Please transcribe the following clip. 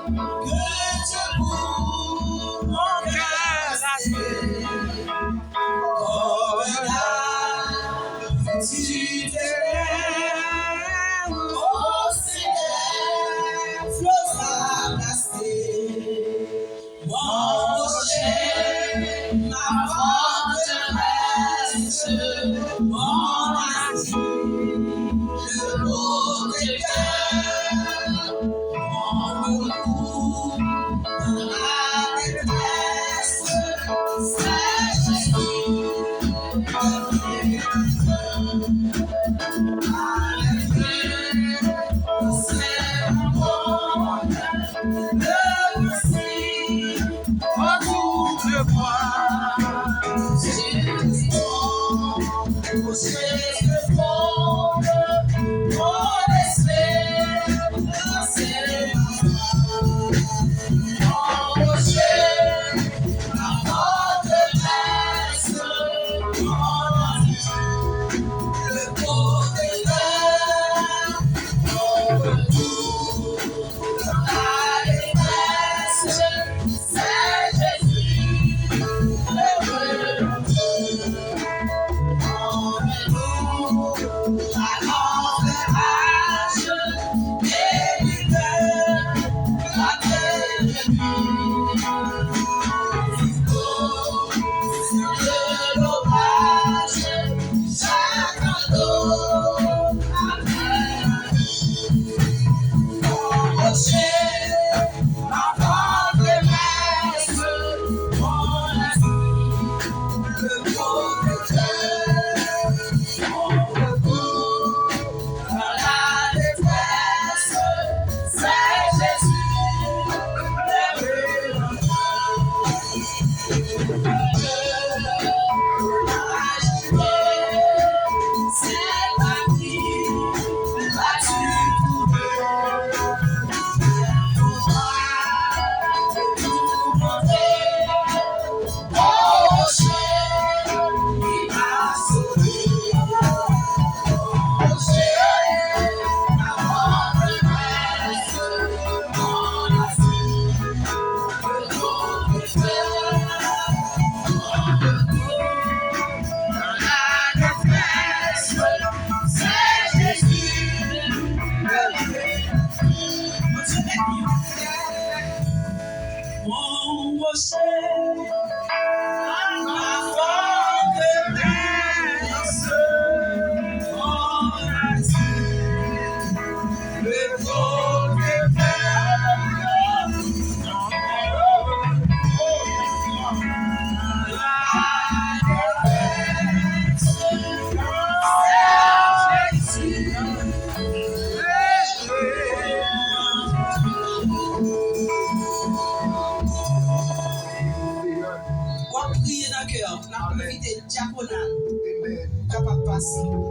Que tu pour mon cœur rasé, comme là, tu t'aimes, oh Seigneur, flots à placer, mon rocher, ma forteresse, mon asile, le beau des cœurs, mon recours dans la détresse, c'est Jésus, c'est mon monde, le voici, autour de moi. C'est bon, c'est le monde, mon esprit, c'est mon rocher, ma forteresse, mon asile, le beau des cœurs, mon retour dans la détresse, c'est Jésus, le retour. La grande rage et l'hiver, la terre est nue. Sur l'orage, chaque dos après. Mon rocher, ma forteresse, mon asile, le protecteur, mon recours dans la détresse, c'est Jésus, le c'est parti, vas-tu trouver tout monter, mon rocher, il m'a sauvé, mon rocher, ma forteresse, mon asile, le protecteur, mon recours dans la détresse, c'est Jésus, le mon rocher, ma forteresse, mon asile, le protecteur, on va prier dans le cœur, on va inviter le diaconal capable de passer.